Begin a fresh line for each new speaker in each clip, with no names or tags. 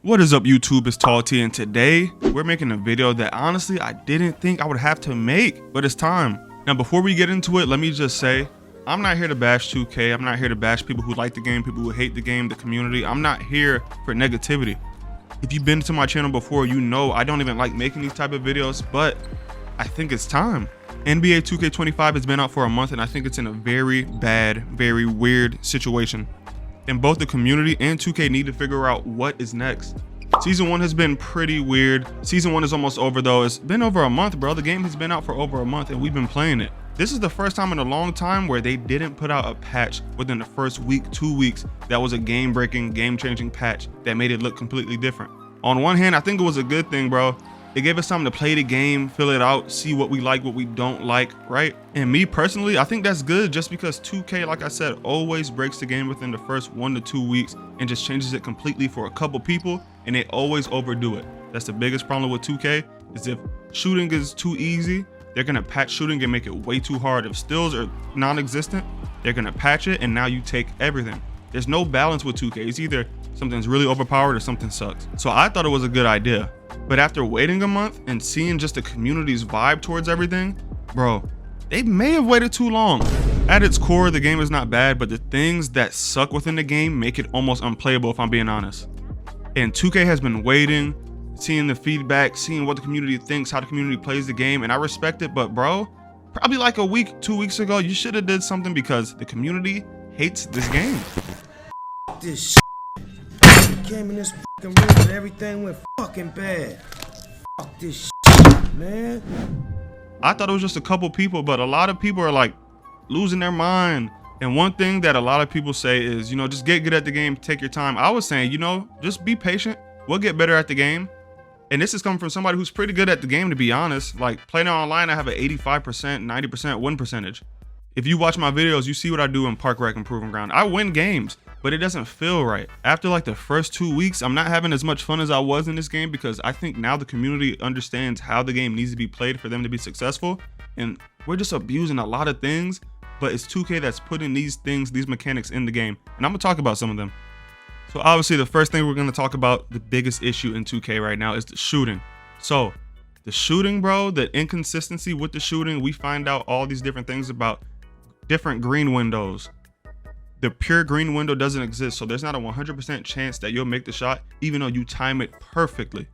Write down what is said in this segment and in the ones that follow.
What is up, YouTube? It's Tall T, and today we're making a video that honestly I didn't think I would have to make, but it's time. Now, before we get into it, let me just say, I'm not here to bash 2K. I'm not here to bash people who like the game, people who hate the game, the community. I'm not here for negativity. If you've been to my channel before, you know I don't even like making these type of videos, but I think it's time. NBA 2K25 has been out for a month, and I think it's in a very bad, very weird situation. And both the community and 2K need to figure out what is next. Season 1 has been pretty weird. Season 1 is almost over though. It's been over a month, bro. The game has been out for over a month and we've been playing it. This is the first time in a long time where they didn't put out a patch within the first week, 2 weeks. That was a game-breaking, game-changing patch that made it look completely different. On one hand, I think it was a good thing, bro. It gave us time to play the game, fill it out, see what we like, what we don't like, right? And me personally, I think that's good just because 2K, like I said, always breaks the game within the first 1 to 2 weeks and just changes it completely for a couple people, and they always overdo it. That's the biggest problem with 2K, is if shooting is too easy, they're gonna patch shooting and make it way too hard. If stills are non-existent, they're gonna patch it and now you take everything. There's no balance with 2K. It's either something's really overpowered or something sucks. So I thought it was a good idea. But after waiting a month and seeing just the community's vibe towards everything, bro, they may have waited too long. At its core, the game is not bad, but the things that suck within the game make it almost unplayable, if I'm being honest. And 2K has been waiting, seeing the feedback, seeing what the community thinks, how the community plays the game, and I respect it, but bro, probably like a week, 2 weeks ago, you should have did something because the community hates this game.
This shit. Came in this fucking room and everything went fucking bad. Fuck this shit, man.
I thought it was just a couple people, but a lot of people are like losing their mind. And one thing that a lot of people say is, you know, just get good at the game, take your time. I was saying, you know, just be patient. We'll get better at the game. And this is coming from somebody who's pretty good at the game, to be honest. Like playing online, I have an 85%, 90% win percentage. If you watch my videos, you see what I do in Park Rec and Proving Ground. I win games, but it doesn't feel right. After like the first 2 weeks, I'm not having as much fun as I was in this game because I think now the community understands how the game needs to be played for them to be successful. And we're just abusing a lot of things, but it's 2K that's putting these things, these mechanics in the game. And I'm gonna talk about some of them. So obviously the first thing we're gonna talk about, the biggest issue in 2K right now, is the shooting. So the shooting, bro, the inconsistency with the shooting, we find out all these different things about different green windows. The pure green window doesn't exist, so there's not a 100% chance that you'll make the shot even though you time it perfectly.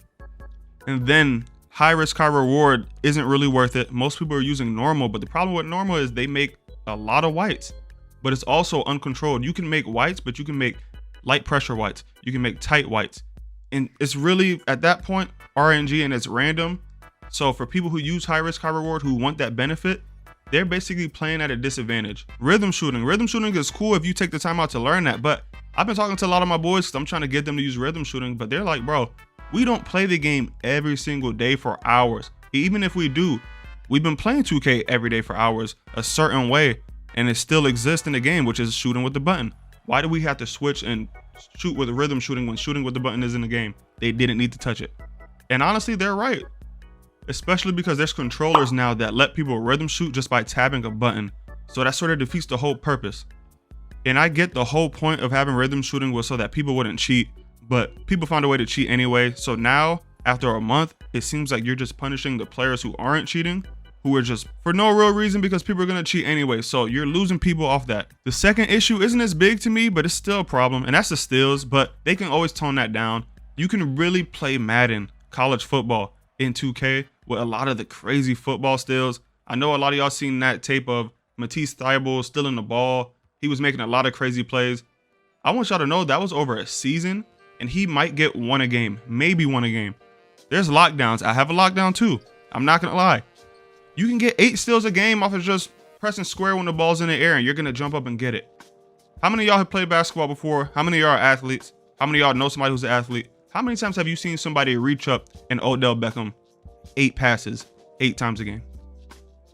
And then high risk, high reward isn't really worth it. Most people are using normal, but the problem with normal is they make a lot of whites, but it's also uncontrolled. You can make whites, but you can make light pressure whites. You can make tight whites. And it's really, at that point, RNG and it's random. So for people who use high risk, high reward, who want that benefit, they're basically playing at a disadvantage. Rhythm shooting is cool if you take the time out to learn that, but I've been talking to a lot of my boys because I'm trying to get them to use rhythm shooting, but they're like, bro, we don't play the game every single day for hours. Even if we do, we've been playing 2K every day for hours a certain way, and it still exists in the game, which is shooting with the button. Why do we have to switch and shoot with rhythm shooting when shooting with the button is in the game? They didn't need to touch it. And honestly, they're right. Especially because there's controllers now that let people rhythm shoot just by tapping a button. So that sort of defeats the whole purpose. And I get the whole point of having rhythm shooting was so that people wouldn't cheat, but people found a way to cheat anyway. So now, after a month, it seems like you're just punishing the players who aren't cheating, who are just for no real reason because people are gonna cheat anyway. So you're losing people off that. The second issue isn't as big to me, but it's still a problem, and that's the steals, but they can always tone that down. You can really play Madden, college football, in 2K with a lot of the crazy football steals. I know a lot of y'all seen that tape of Matisse Thybulle stealing the ball. He was making a lot of crazy plays. I want y'all to know that was over a season and he might get one a game, maybe one a game. There's lockdowns. I have a lockdown too. I'm not gonna lie. You can get 8 steals a game off of just pressing square when the ball's in the air and you're gonna jump up and get it. How many of y'all have played basketball before? How many of y'all are athletes? How many of y'all know somebody who's an athlete? How many times have you seen somebody reach up and Odell Beckham 8 passes 8 times a game?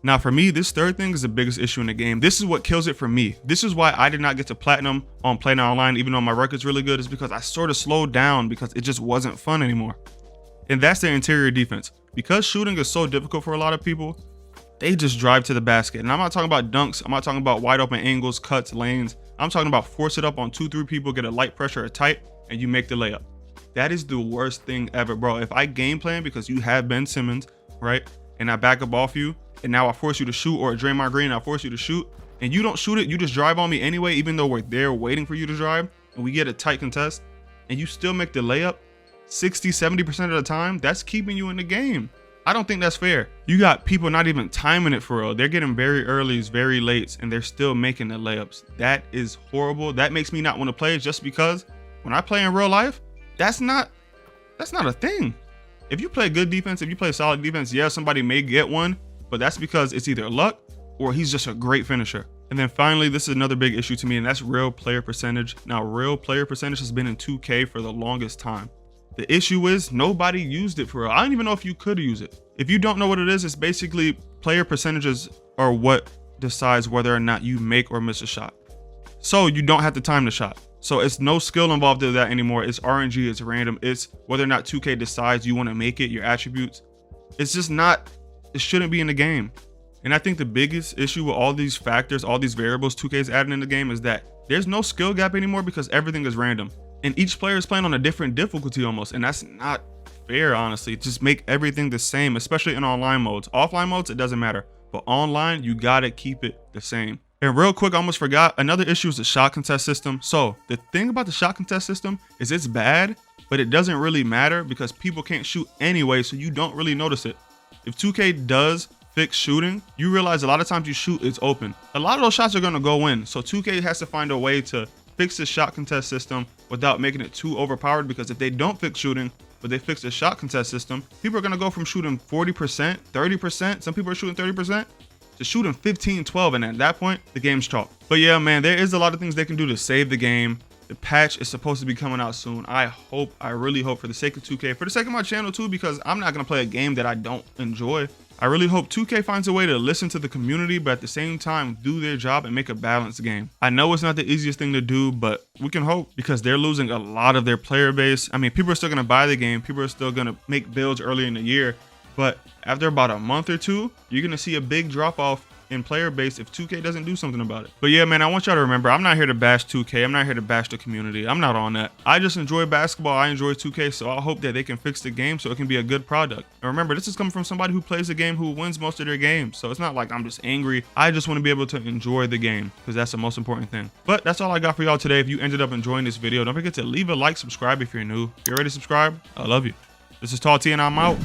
Now for me, this third thing is the biggest issue in the game. This is what kills it for me. This is why I did not get to platinum on Play Now Online, even though my record's really good, is because I sort of slowed down because it just wasn't fun anymore. And that's the interior defense. Because shooting is so difficult for a lot of people, they just drive to the basket. And I'm not talking about dunks. I'm not talking about wide open angles, cuts, lanes. I'm talking about force it up on 2-3 people, get a light pressure or tight, and you make the layup. That is the worst thing ever, bro. If I game plan because you have Ben Simmons, right? And I back up off you, and now I force you to shoot, or Draymond Green, I force you to shoot, and you don't shoot it, you just drive on me anyway, even though we're there waiting for you to drive, and we get a tight contest, and you still make the layup 60-70% of the time, that's keeping you in the game. I don't think that's fair. You got people not even timing it for real. They're getting very earlys, very lates, and they're still making the layups. That is horrible. That makes me not want to play, just because when I play in real life, that's not a thing. If you play good defense, if you play solid defense, yeah, somebody may get one, but that's because it's either luck or he's just a great finisher. And then finally, this is another big issue to me, and that's real player percentage. Now, real player percentage has been in 2K for the longest time. The issue is nobody used it for real. I don't even know if you could use it. If you don't know what it is, it's basically player percentages are what decides whether or not you make or miss a shot. So you don't have to time the shot. So it's no skill involved in that anymore. It's RNG, it's random. It's whether or not 2K decides you want to make it, your attributes. It's just not, it shouldn't be in the game. And I think the biggest issue with all these factors, all these variables 2K is adding in the game is that there's no skill gap anymore because everything is random. And each player is playing on a different difficulty almost. And that's not fair, honestly. Just make everything the same, especially in online modes. Offline modes, it doesn't matter. But online, you gotta keep it the same. And real quick, I almost forgot, another issue is the shot contest system. So the thing about the shot contest system is it's bad, but it doesn't really matter because people can't shoot anyway, so you don't really notice it. If 2K does fix shooting, you realize a lot of times you shoot, it's open. A lot of those shots are gonna go in. So 2K has to find a way to fix the shot contest system without making it too overpowered, because if they don't fix shooting, but they fix the shot contest system, people are gonna go from shooting 40%, 30%, some people are shooting 30%, to shooting 15, 12, and at that point, the game's chalk. But yeah, man, there is a lot of things they can do to save the game. The patch is supposed to be coming out soon. I really hope, for the sake of 2K, for the sake of my channel too, because I'm not gonna play a game that I don't enjoy. I really hope 2K finds a way to listen to the community, but at the same time, do their job and make a balanced game. I know it's not the easiest thing to do, but we can hope, because they're losing a lot of their player base. I mean, people are still gonna buy the game. People are still gonna make builds early in the year, but after about a month or two, you're gonna see a big drop off in player base if 2K doesn't do something about it. But yeah, man, I want y'all to remember, I'm not here to bash 2K. I'm not here to bash the community. I'm not on that. I just enjoy basketball. I enjoy 2K, so I hope that they can fix the game so it can be a good product. And remember, this is coming from somebody who plays the game, who wins most of their games. So it's not like I'm just angry. I just want to be able to enjoy the game, because that's the most important thing. But that's all I got for y'all today. If you ended up enjoying this video, don't forget to leave a like, subscribe if you're new. If you're already subscribed, I love you. This is Tall T, and I'm out.